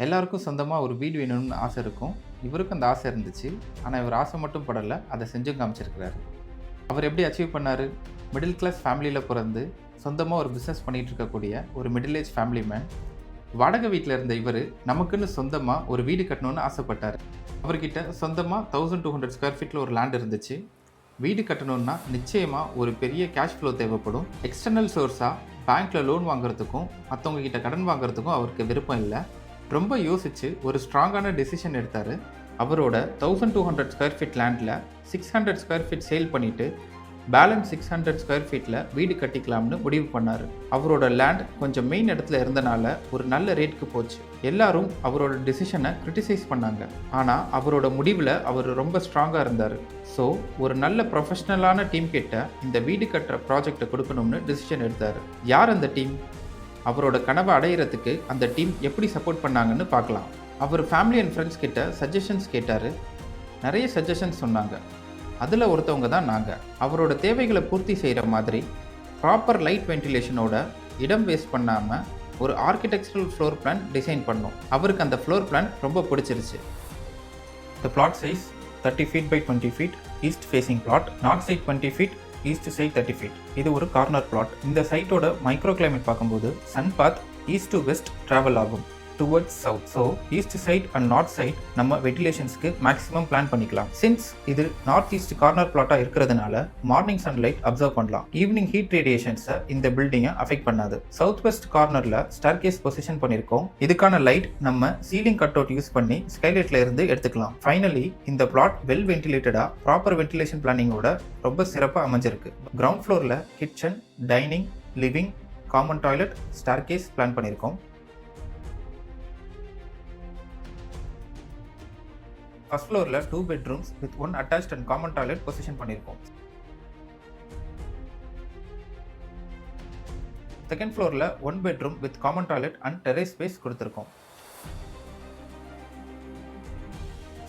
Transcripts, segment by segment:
எல்லாருக்கும் சொந்தமாக ஒரு வீடு வேணும்னு ஆசை இருக்கும். இவருக்கும் அந்த ஆசை இருந்துச்சு. ஆனால் இவர் ஆசை மட்டும் படலை, அதை செஞ்சும் காமிச்சிருக்கிறாரு. அவர் எப்படி அச்சீவ் பண்ணார்? மிடில் கிளாஸ் ஃபேமிலியில் பிறந்து சொந்தமாக ஒரு பிஸ்னஸ் பண்ணிகிட்டு இருக்கக்கூடிய ஒரு மிடில் ஏஜ் ஃபேமிலி மேன். வாடகை வீட்டில் இருந்த இவர் நமக்குன்னு சொந்தமாக ஒரு வீடு கட்டணும்னு ஆசைப்பட்டார். அவர்கிட்ட சொந்தமாக 1200 SqFt ஒரு லேண்ட் இருந்துச்சு. வீடு கட்டணுன்னா நிச்சயமாக ஒரு பெரிய கேஷ் ஃப்ளோ தேவைப்படும். எக்ஸ்டர்னல் சோர்ஸாக பேங்க்கில் லோன் வாங்குறதுக்கும் மற்றவங்க கிட்ட கடன் வாங்குறதுக்கும் அவருக்கு விருப்பம் இல்லை. ரொம்ப யோசித்து ஒரு ஸ்ட்ராங்கான டெசிஷன் எடுத்தார். அவரோட 1200 SqFt லேண்டில் 600 SqFt சேல் பண்ணிவிட்டு பேலன்ஸ் 600 SqFtல வீடு கட்டிக்கலாம்னு முடிவு பண்ணார். அவரோட லேண்ட் கொஞ்சம் மெயின் இடத்துல இருந்தனால ஒரு நல்ல ரேட்டுக்கு போச்சு. எல்லாரும் அவரோட டெசிஷனை கிரிட்டிசைஸ் பண்ணாங்க. ஆனால் அவரோட முடிவில் அவர் ரொம்ப ஸ்ட்ராங்காக இருந்தார். ஸோ ஒரு நல்ல ப்ரொஃபஷ்னலான டீம் கிட்ட இந்த வீடு கட்டுற ப்ராஜெக்டை கொடுக்கணும்னு டெசிஷன் எடுத்தார். யார் அந்த டீம்? அவரோட கனவை அடையிறதுக்கு அந்த டீம் எப்படி சப்போர்ட் பண்ணாங்கன்னு பார்க்கலாம். அவர் ஃபேமிலி அண்ட் ஃப்ரெண்ட்ஸ் கிட்ட சஜஷன்ஸ் கேட்டார். நிறைய சஜஷன்ஸ் சொன்னாங்க. அதில் ஒருத்தவங்க தான் நாங்கள். அவரோட தேவைகளை பூர்த்தி செய்கிற மாதிரி ப்ராப்பர் லைட் வென்டிலேஷனோட இடம் வேஸ்ட் பண்ணாமல் ஒரு ஆர்கிடெக்சரல் ஃப்ளோர் பிளான் டிசைன் பண்ணோம். அவருக்கு அந்த ஃப்ளோர் பிளான் ரொம்ப பிடிச்சிருச்சு. The plot size 30 feet by 20 feet east facing plot, north side 20 feet, east side 30 feet. இது ஒரு கார்னர் பிளாட். இந்த சைட்டோட மைக்ரோ கிளைமேட் பார்க்கும்போது sun path east to west travel ஆகும் towards south. So east side and north side நம்ம வென்டிலேஷன்ஸ்க்கு maximum plan பண்ணிக்கலாம். Since இது நார்த் ஈஸ்ட் கார்னர் பிளாட்டாக இருக்கிறதுனால மார்னிங் சன்லைட் அப்சர்வ் பண்ணலாம். ஈவினிங் ஹீட் ரேடியேஷன்ஸை இந்த பில்டிங்கை அஃபெக்ட் பண்ணாது. சவுத் வெஸ்ட் கார்னரில் ஸ்டேர்கேஸ் பொசிஷன் பண்ணியிருக்கோம். இதுக்கான லைட் நம்ம சீலிங் கட் அவுட் யூஸ் பண்ணி ஸ்கைலைட்ல இருந்து எடுத்துக்கலாம். ஃபைனலி இந்த பிளாட் வெல் வென்டிலேட்டடாக ப்ராப்பர் வென்டிலேஷன் பிளானிங்கோட ரொம்ப சிறப்பாக அமைஞ்சிருக்கு. கிரவுண்ட் ஃப்ளோரில் kitchen, dining, living, common toilet, staircase plan பண்ணியிருக்கோம். ஃபர்ஸ்ட் ஃப்ளோரில் 2 bedrooms with 1 attached and common toilet position பண்ணியிருக்கோம். செகண்ட் ஃப்ளோரில் 1 bedroom with common toilet and terrace space கொடுத்துருக்கோம்.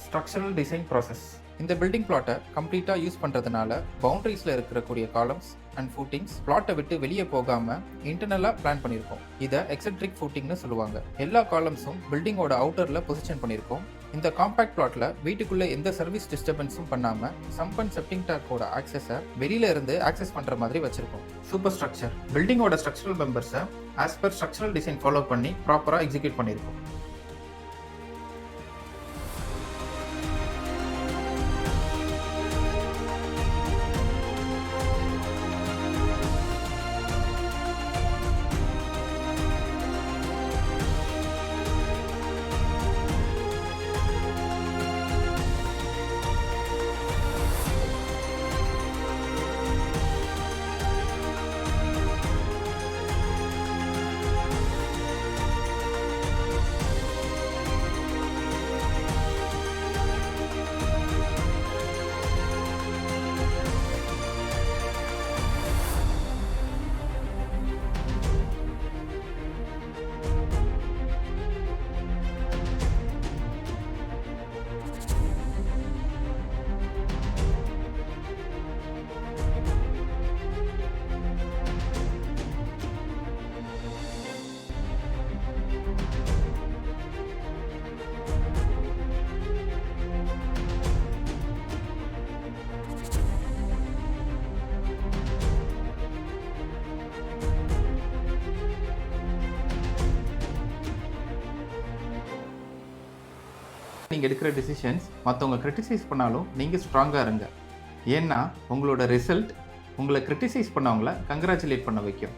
Structural design process. இந்த பில்டிங் பிளாட்டை கம்ப்ளீட்டாக யூஸ் பண்ணுறதுனால பவுண்டரிஸில் இருக்கக்கூடிய காலம்ஸ் அண்ட் ஃபூட்டிங்ஸ் பிளாட்டை விட்டு வெளியே போகாமல் இன்டர்னலாக பிளான் பண்ணியிருக்கோம். இதை எக்ஸென்ட்ரிக் ஃபூட்டிங்னு சொல்லுவாங்க. எல்லா காலம்ஸும் பில்டிங்கோட அவுட்டரில் பொசிஷன் பண்ணியிருக்கோம். இந்த காம்பேக்ட் பிளாட்டில் வீட்டுக்குள்ளே எந்த சர்வீஸ் டிஸ்டர்பன்ஸும் பண்ணாமல் சம்ப் அண்ட் செப்டிங் டேங்கோட ஆக்சஸை வெளியில இருந்து ஆக்சஸ் பண்ணுற மாதிரி வச்சிருக்கோம். Super structure. பில்டிங்கோட ஸ்ட்ரக்சரல் மெம்பர்ஸை as per structural design follow பண்ணி ப்ராப்பராக எக்ஸிக்யூட் பண்ணியிருக்கோம். நீங்கள் எடுக்கிற டிசிஷன்ஸ் மற்றவங்க கிரிட்டிசைஸ் பண்ணாலும் நீங்கள் ஸ்ட்ராங்காக இருங்க. ஏன்னா உங்களோட ரிசல்ட் உங்களை கிரிட்டிசைஸ் பண்ணவங்கள கங்க்ராச்சுலேட் பண்ண வைக்கும்.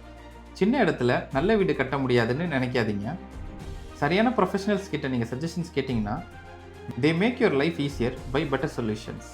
சின்ன இடத்துல நல்ல வீடு கட்ட முடியாதுன்னு நினைக்காதீங்க. சரியான ப்ரொஃபஷனல்ஸ் கிட்ட நீங்கள் சஜஷன்ஸ் கேட்டிங்கன்னா they make your life easier by better solutions.